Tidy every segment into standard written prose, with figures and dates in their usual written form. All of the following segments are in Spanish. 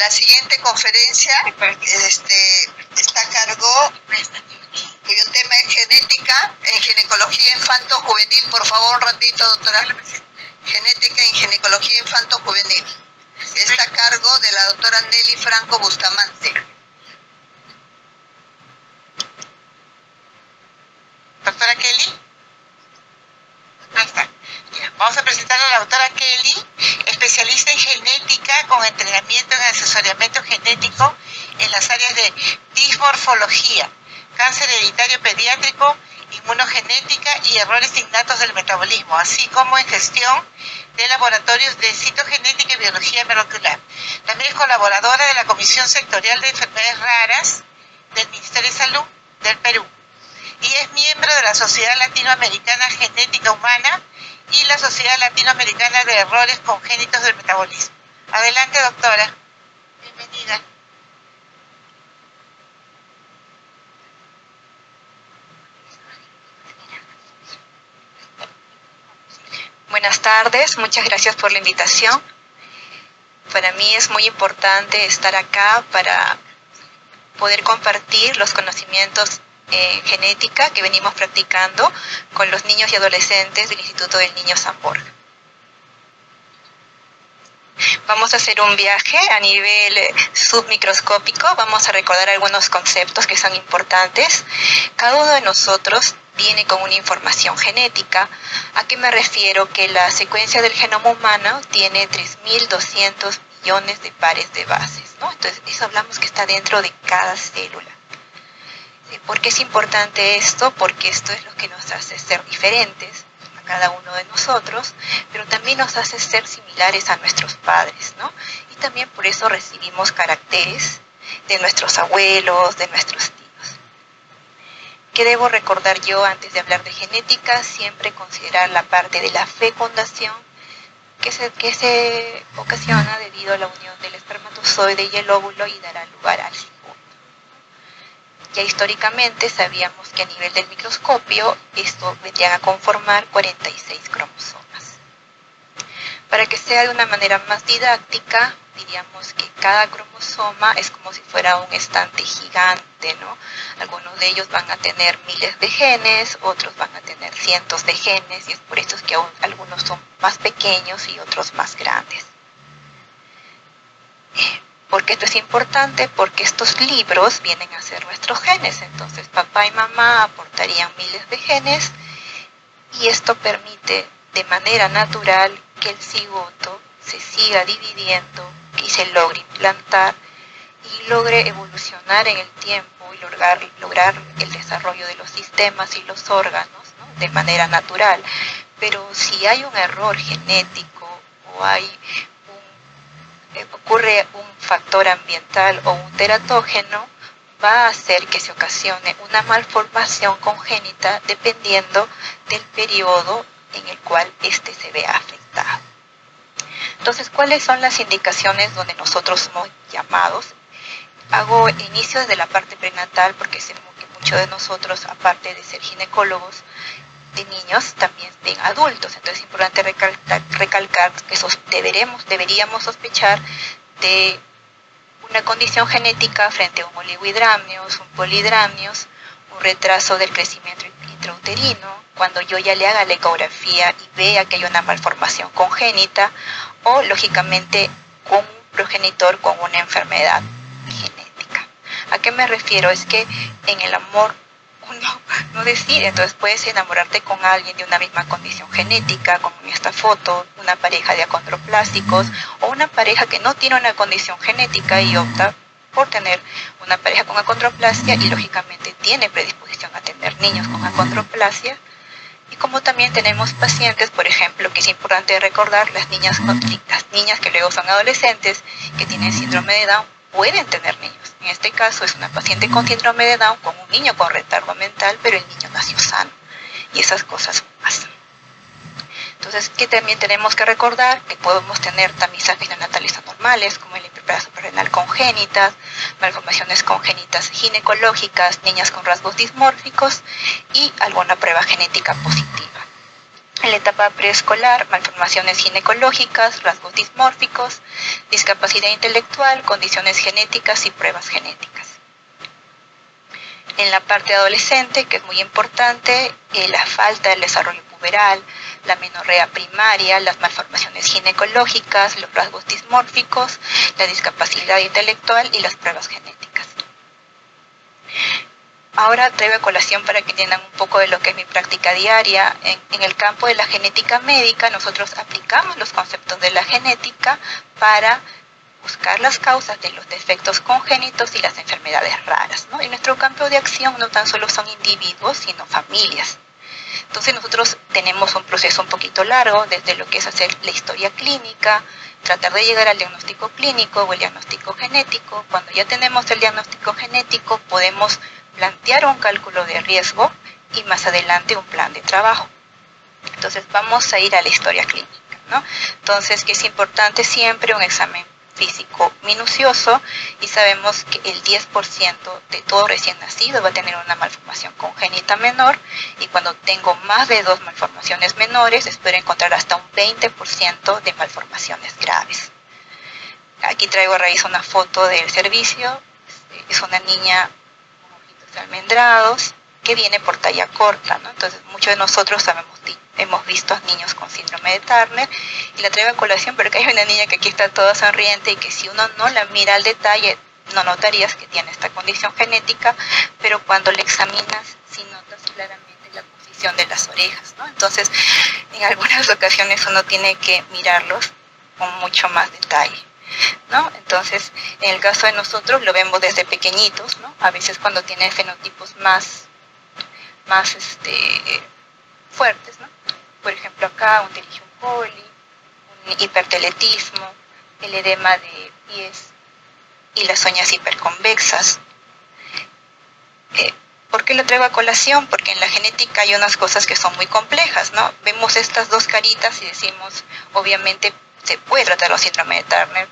La siguiente conferencia está a cargo, cuyo tema es genética en ginecología infanto-juvenil. Por favor, un ratito, doctora. Genética en ginecología infanto-juvenil. Está a cargo de la doctora Nelly Franco Bustamante. Doctora Kelly. Ahí está. Vamos a presentar a la doctora Kelly, especialista en genética con entrenamiento en asesoramiento genético en las áreas de dismorfología, cáncer hereditario pediátrico, inmunogenética y errores innatos del metabolismo, así como en gestión de laboratorios de citogenética y biología molecular. También es colaboradora de la Comisión Sectorial de Enfermedades Raras del Ministerio de Salud del Perú y es miembro de la Sociedad Latinoamericana Genética Humana y la Sociedad Latinoamericana de Errores Congénitos del Metabolismo. Adelante, doctora. Bienvenida. Buenas tardes, muchas gracias por la invitación. Para mí es muy importante estar acá para poder compartir los conocimientos en genética que venimos practicando con los niños y adolescentes del Instituto del Niño San Borja. Vamos a hacer un viaje a nivel submicroscópico, vamos a recordar algunos conceptos que son importantes. Cada uno de nosotros viene con una información genética. ¿A qué me refiero? Que la secuencia del genoma humano tiene 3.200 millones de pares de bases, ¿no? Entonces, eso hablamos que está dentro de cada célula. ¿Por qué es importante esto? Porque esto es lo que nos hace ser diferentes a cada uno de nosotros, pero también nos hace ser similares a nuestros padres, ¿no? Y también por eso recibimos caracteres de nuestros abuelos, de nuestros tíos. ¿Qué debo recordar yo antes de hablar de genética? Siempre considerar la parte de la fecundación que se ocasiona debido a la unión del espermatozoide y el óvulo y dará lugar al cigoto. Ya históricamente sabíamos que a nivel del microscopio esto vendrían a conformar 46 cromosomas. Para que sea de una manera más didáctica, diríamos que cada cromosoma es como si fuera un estante gigante, ¿no? Algunos de ellos van a tener miles de genes, otros van a tener cientos de genes, y es por eso que algunos son más pequeños y otros más grandes. ¿Por qué esto es importante? Porque estos libros vienen a ser nuestros genes. Entonces, papá y mamá aportarían miles de genes y esto permite de manera natural que el cigoto se siga dividiendo y se logre implantar y logre evolucionar en el tiempo y lograr el desarrollo de los sistemas y los órganos, ¿no? De manera natural. Pero si hay un error genético o ocurre un factor ambiental o un teratógeno, va a hacer que se ocasione una malformación congénita dependiendo del periodo en el cual éste se vea afectado. Entonces, ¿cuáles son las indicaciones donde nosotros somos llamados? Hago inicio desde la parte prenatal porque sé que muchos de nosotros, aparte de ser ginecólogos de niños, también de adultos. Entonces es importante recalcar que deberíamos sospechar de una condición genética frente a un oligohidramnios, un polihidramnios, un retraso del crecimiento intrauterino, cuando yo ya le haga la ecografía y vea que hay una malformación congénita, o lógicamente con un progenitor con una enfermedad genética. ¿A qué me refiero? Es que en el amor uno no decide, entonces puedes enamorarte con alguien de una misma condición genética, como en esta foto, una pareja de acondroplásticos, o una pareja que no tiene una condición genética y opta por tener una pareja con acondroplasia y lógicamente tiene predisposición a tener niños con acondroplasia. Y como también tenemos pacientes, por ejemplo, que es importante recordar, las niñas que luego son adolescentes, que tienen síndrome de Down, pueden tener niños. En este caso es una paciente con síndrome de Down con un niño con retardo mental, pero el niño nació sano. Y esas cosas pasan. Entonces, que también tenemos que recordar que podemos tener tamizajes neonatales anormales, como la hiperplasia suprarrenal congénitas, malformaciones congénitas ginecológicas, niñas con rasgos dismórficos y alguna prueba genética positiva. En la etapa preescolar, malformaciones ginecológicas, rasgos dismórficos, discapacidad intelectual, condiciones genéticas y pruebas genéticas. En la parte adolescente, que es muy importante, la falta del desarrollo puberal, la menorrea primaria, las malformaciones ginecológicas, los rasgos dismórficos, la discapacidad intelectual y las pruebas genéticas. Ahora traigo a colación para que entiendan un poco de lo que es mi práctica diaria. En el campo de la genética médica, nosotros aplicamos los conceptos de la genética para buscar las causas de los defectos congénitos y las enfermedades raras, ¿no? En nuestro campo de acción no tan solo son individuos, sino familias. Entonces nosotros tenemos un proceso un poquito largo, desde lo que es hacer la historia clínica, tratar de llegar al diagnóstico clínico o el diagnóstico genético. Cuando ya tenemos el diagnóstico genético, podemos plantear un cálculo de riesgo y más adelante un plan de trabajo. Entonces vamos a ir a la historia clínica, ¿no? Entonces, que es importante siempre un examen físico minucioso, y sabemos que el 10% de todo recién nacido va a tener una malformación congénita menor, y cuando tengo más de 2 malformaciones menores, espero encontrar hasta un 20% de malformaciones graves. Aquí traigo a raíz una foto del servicio. Es una niña con ojitos almendrados que viene por talla corta, ¿no? Entonces muchos de nosotros hemos visto niños con síndrome de Turner, y la traigo a colación porque hay una niña que aquí está toda sonriente y que si uno no la mira al detalle no notarías que tiene esta condición genética, pero cuando la examinas sí notas claramente la posición de las orejas, ¿no? Entonces en algunas ocasiones uno tiene que mirarlos con mucho más detalle, ¿no? Entonces en el caso de nosotros lo vemos desde pequeñitos, ¿no? A veces cuando tienen fenotipos más fuertes, ¿no? Por ejemplo acá un pterygium coli, un hiperteletismo, el edema de pies y las uñas hiperconvexas. ¿Por qué lo traigo a colación? Porque en la genética hay unas cosas que son muy complejas, ¿no? Vemos estas dos caritas y decimos, obviamente se puede tratar los síndrome de Turner,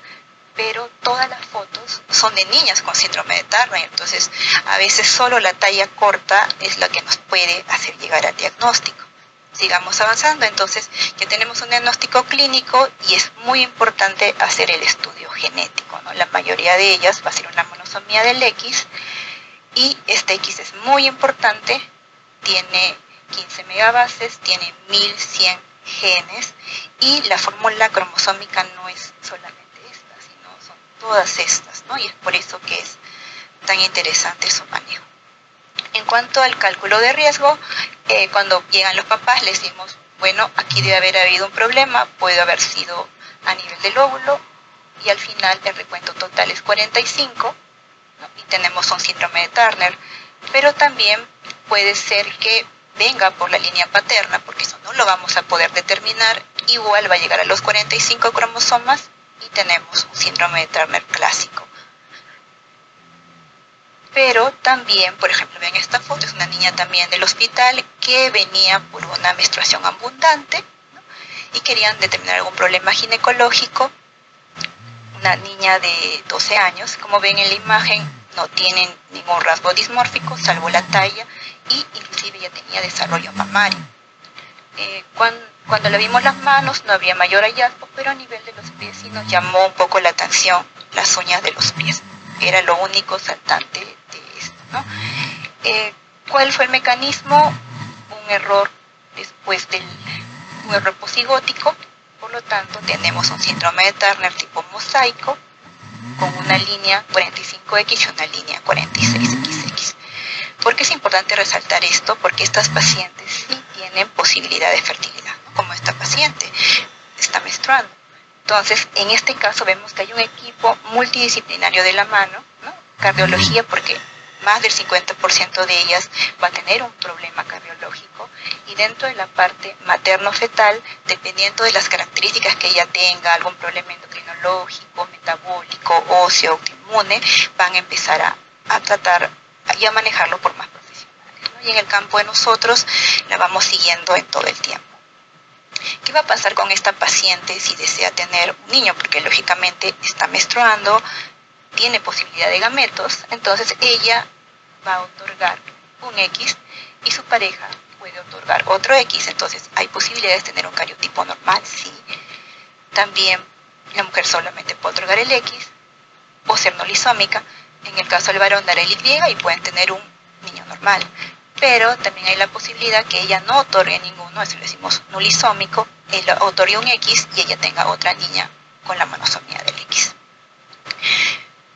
pero todas las fotos son de niñas con síndrome de Turner. Entonces a veces solo la talla corta es la que nos puede hacer llegar al diagnóstico. Sigamos avanzando. Entonces ya tenemos un diagnóstico clínico y es muy importante hacer el estudio genético, ¿no? La mayoría de ellas va a ser una monosomía del X, y este X es muy importante, tiene 15 megabases, tiene 1100 genes, y la fórmula cromosómica no es solamente todas estas, ¿no? Y es por eso que es tan interesante su manejo. En cuanto al cálculo de riesgo, cuando llegan los papás les decimos, bueno, aquí debe haber habido un problema, puede haber sido a nivel del óvulo, y al final el recuento total es 45, ¿no? Y tenemos un síndrome de Turner, pero también puede ser que venga por la línea paterna, porque eso no lo vamos a poder determinar, igual va a llegar a los 45 cromosomas, y tenemos un síndrome de Turner clásico. Pero también, por ejemplo, ven esta foto, es una niña también del hospital que venía por una menstruación abundante, ¿no? Y querían determinar algún problema ginecológico. Una niña de 12 años, como ven en la imagen, no tiene ningún rasgo dismórfico, salvo la talla, y inclusive ya tenía desarrollo mamario. Cuando le vimos las manos no había mayor hallazgo, pero a nivel de los pies sí nos llamó un poco la atención las uñas de los pies. Era lo único saltante de esto, ¿no? ¿Cuál fue el mecanismo? Un error un error posigótico. Por lo tanto tenemos un síndrome de Turner tipo mosaico, con una línea 45X y una línea 46XX. ¿Por qué es importante resaltar esto? Porque estas pacientes sí tienen posibilidad de fertilidad, ¿no? Como esta paciente está menstruando. Entonces, en este caso vemos que hay un equipo multidisciplinario de la mano, ¿no? Cardiología, porque más del 50% de ellas va a tener un problema cardiológico, y dentro de la parte materno-fetal, dependiendo de las características que ella tenga, algún problema endocrinológico, metabólico, óseo, autoinmune, van a empezar a tratar y a manejarlo por más profesionales, ¿no? Y en el campo de nosotros la vamos siguiendo en todo el tiempo. ¿Qué va a pasar con esta paciente si desea tener un niño? Porque lógicamente está menstruando, tiene posibilidad de gametos, entonces ella va a otorgar un X y su pareja puede otorgar otro X, entonces hay posibilidades de tener un cariotipo normal, sí. También la mujer solamente puede otorgar el X o ser no lisómica. En el caso del varón dará el Y y pueden tener un niño normal. Pero también hay la posibilidad que ella no otorgue ninguno, eso le decimos nulisómico, él otorgue un X y ella tenga otra niña con la monosomía del X.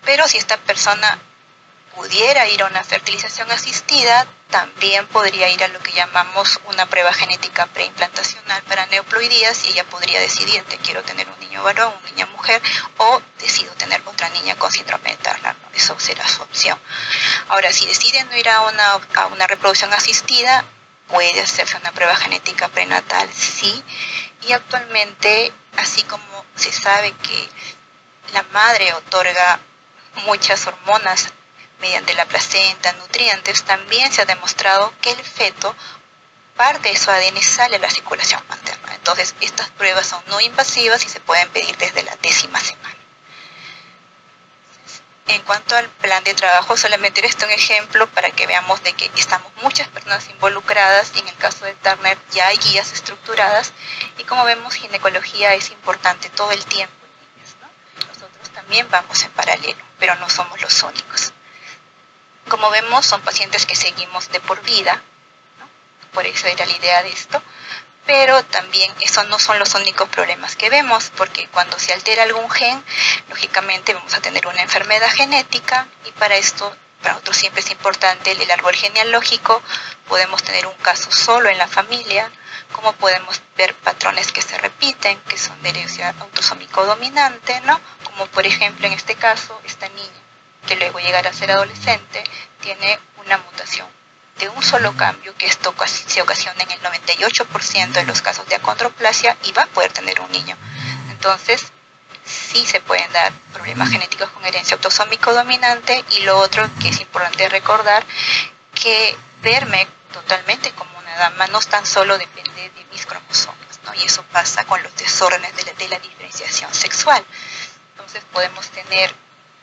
Pero si esta persona pudiera ir a una fertilización asistida, también podría ir a lo que llamamos una prueba genética preimplantacional para neoploidías y ella podría decidir, te quiero tener un niño varón, una niña mujer, o decido tener otra niña con síndrome de Turner, ¿no? Eso será su opción. Ahora, si deciden no ir a una reproducción asistida, puede hacerse una prueba genética prenatal, sí, y actualmente, así como se sabe que la madre otorga muchas hormonas mediante la placenta, nutrientes, también se ha demostrado que el feto, parte de su ADN sale a la circulación materna. Entonces, estas pruebas son no invasivas y se pueden pedir desde la 10ª semana. En cuanto al plan de trabajo, solamente esto es un ejemplo para que veamos de que estamos muchas personas involucradas y en el caso de Turner ya hay guías estructuradas y como vemos, ginecología es importante todo el tiempo, ¿no? Nosotros también vamos en paralelo, pero no somos los únicos. Como vemos, son pacientes que seguimos de por vida, ¿no? Por eso era la idea de esto, pero también esos no son los únicos problemas que vemos, porque cuando se altera algún gen, lógicamente vamos a tener una enfermedad genética y para esto, para nosotros siempre es importante el árbol genealógico, podemos tener un caso solo en la familia, como podemos ver patrones que se repiten, que son de herencia autosómico dominante, ¿no? Como por ejemplo en este caso, esta niña, que luego llegará a ser adolescente, tiene una mutación de un solo cambio, que esto se ocasiona en el 98% de los casos de acondroplasia y va a poder tener un niño. Entonces, sí se pueden dar problemas genéticos con herencia autosómico dominante y lo otro que es importante recordar, que verme totalmente como una dama no tan solo depende de mis cromosomas, ¿no? Y eso pasa con los desórdenes de la diferenciación sexual. Entonces podemos tener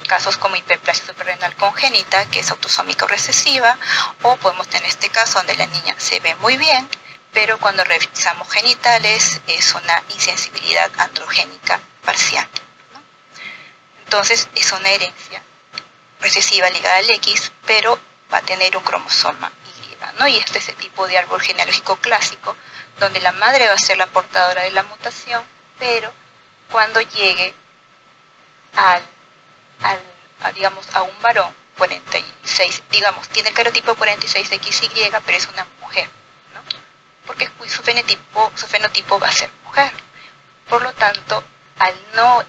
casos como hiperplasia suprarrenal congénita, que es autosómica recesiva, o podemos tener este caso donde la niña se ve muy bien, pero cuando revisamos genitales es una insensibilidad androgénica parcial, ¿no? Entonces es una herencia recesiva ligada al X, pero va a tener un cromosoma Y, ¿no? Y este es el tipo de árbol genealógico clásico, donde la madre va a ser la portadora de la mutación, pero cuando llegue digamos, a un varón 46, digamos, tiene el cariotipo 46XY, pero es una mujer, ¿no? Porque su fenotipo va a ser mujer. Por lo tanto,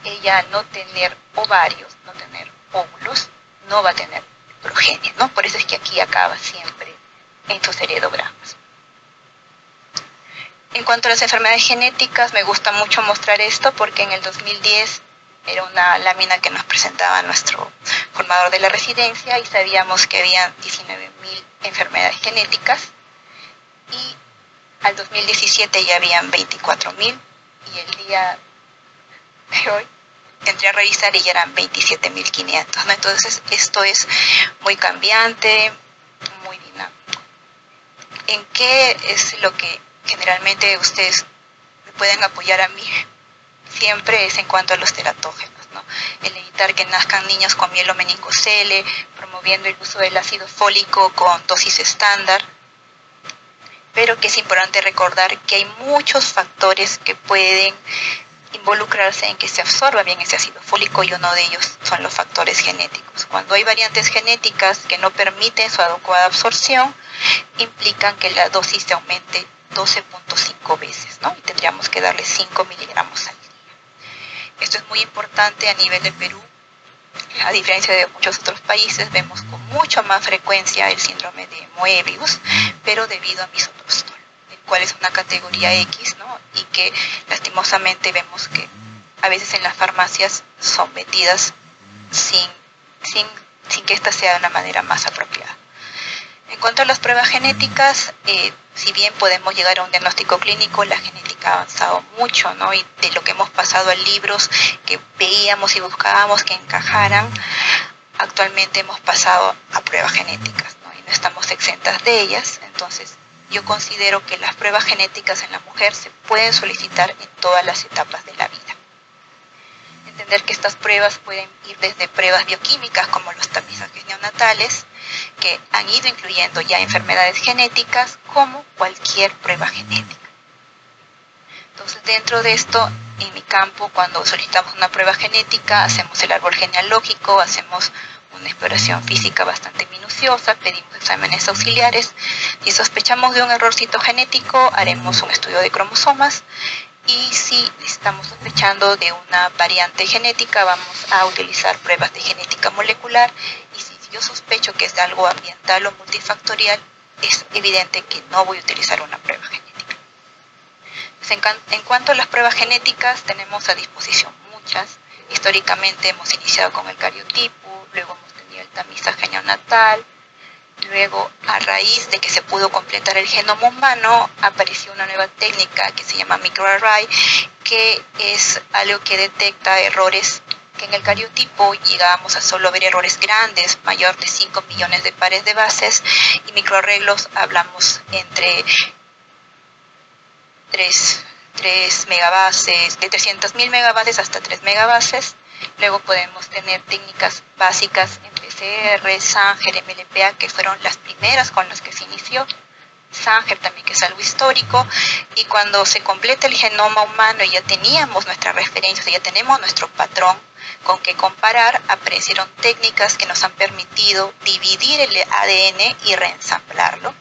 ella no tener ovarios, no tener óvulos, no va a tener progenie, ¿no? Por eso es que aquí acaba siempre en sus heredogramas. En cuanto a las enfermedades genéticas, me gusta mucho mostrar esto porque en el 2010 era una lámina que nos presentaba nuestro formador de la residencia y sabíamos que habían 19.000 enfermedades genéticas y al 2017 ya habían 24.000 y el día de hoy entré a revisar y ya eran 27.500, ¿no? Entonces esto es muy cambiante, muy dinámico. ¿En qué es lo que generalmente ustedes me pueden apoyar a mí? Siempre es en cuanto a los teratógenos, ¿no? El evitar que nazcan niños con mielomeningocele, promoviendo el uso del ácido fólico con dosis estándar, pero que es importante recordar que hay muchos factores que pueden involucrarse en que se absorba bien ese ácido fólico y uno de ellos son los factores genéticos. Cuando hay variantes genéticas que no permiten su adecuada absorción, implican que la dosis se aumente 12.5 veces, ¿no? Y tendríamos que darle 5 miligramos al día. Esto es muy importante a nivel de Perú. A diferencia de muchos otros países, vemos con mucho más frecuencia el síndrome de Moebius, pero debido a misoprostol, el cual es una categoría X, ¿no? Y que lastimosamente vemos que a veces en las farmacias son vendidas sin que esta sea de una manera más apropiada. En cuanto a las pruebas genéticas, si bien podemos llegar a un diagnóstico clínico, la genética ha avanzado mucho, ¿no? Y de lo que hemos pasado a libros que veíamos y buscábamos que encajaran, actualmente hemos pasado a pruebas genéticas, ¿no? Y no estamos exentas de ellas. Entonces, yo considero que las pruebas genéticas en la mujer se pueden solicitar en todas las etapas de la vida. Entender que estas pruebas pueden ir desde pruebas bioquímicas como los tamizajes neonatales, que han ido incluyendo ya enfermedades genéticas, como cualquier prueba genética. Entonces, dentro de esto, en mi campo, cuando solicitamos una prueba genética, hacemos el árbol genealógico, hacemos una exploración física bastante minuciosa, pedimos exámenes auxiliares. Si sospechamos de un error citogenético, haremos un estudio de cromosomas. Y si estamos sospechando de una variante genética, vamos a utilizar pruebas de genética molecular. Y si yo sospecho que es algo ambiental o multifactorial, es evidente que no voy a utilizar una prueba genética. En cuanto a las pruebas genéticas, tenemos a disposición muchas. Históricamente hemos iniciado con el cariotipo, luego hemos tenido el tamizaje neonatal. Luego, a raíz de que se pudo completar el genoma humano, apareció una nueva técnica que se llama microarray, que es algo que detecta errores que en el cariotipo llegábamos a solo ver errores grandes, mayor de 5 millones de pares de bases, y microarreglos hablamos entre 3 megabases, de 300.000 megabases hasta 3 megabases. Luego podemos tener técnicas básicas en PCR, Sanger, MLPA, que fueron las primeras con las que se inició. Sanger también, que es algo histórico. Y cuando se completa el genoma humano y ya teníamos nuestras referencias, ya tenemos nuestro patrón con que comparar, aparecieron técnicas que nos han permitido dividir el ADN y reensamblarlo,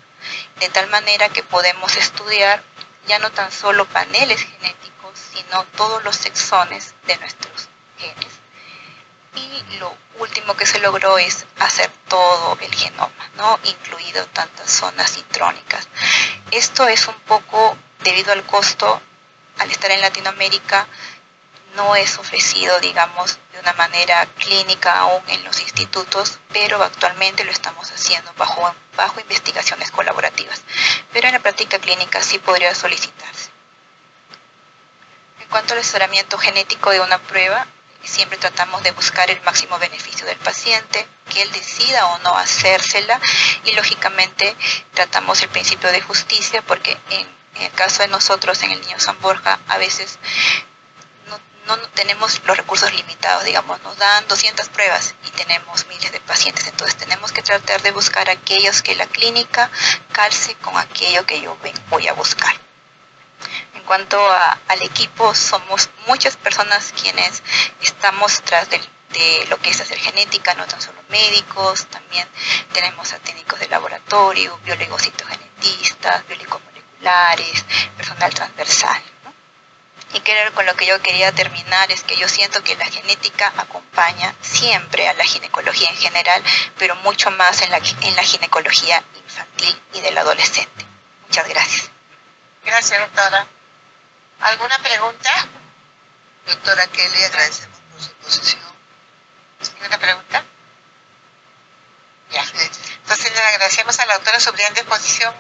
de tal manera que podemos estudiar ya no tan solo paneles genéticos, sino todos los exones de nuestros genes. Y lo último que se logró es hacer todo el genoma, ¿no? Incluido tantas zonas intrónicas. Esto es un poco debido al costo. Al estar en Latinoamérica, no es ofrecido, digamos, de una manera clínica aún en los institutos, pero actualmente lo estamos haciendo bajo investigaciones colaborativas. Pero en la práctica clínica sí podría solicitarse. En cuanto al asesoramiento genético de una prueba, siempre tratamos de buscar el máximo beneficio del paciente, que él decida o no hacérsela, y lógicamente tratamos el principio de justicia, porque en el caso de nosotros, en el Niño San Borja, a veces no tenemos los recursos limitados, digamos, nos dan 200 pruebas y tenemos miles de pacientes, entonces tenemos que tratar de buscar aquellos que la clínica calce con aquello que yo voy a buscar. En cuanto al equipo, somos muchas personas quienes estamos tras de lo que es hacer genética, no tan solo médicos, también tenemos a técnicos de laboratorio, biólogos citogenetistas, biólogos moleculares, personal transversal, ¿no? Y con lo que yo quería terminar es que yo siento que la genética acompaña siempre a la ginecología en general, pero mucho más en la ginecología infantil y del adolescente. Muchas gracias. Gracias, doctora. ¿Alguna pregunta? Doctora Kelly, agradecemos por su posición. ¿Ninguna pregunta? Ya. Sí. Entonces le agradecemos a la doctora su brillante exposición.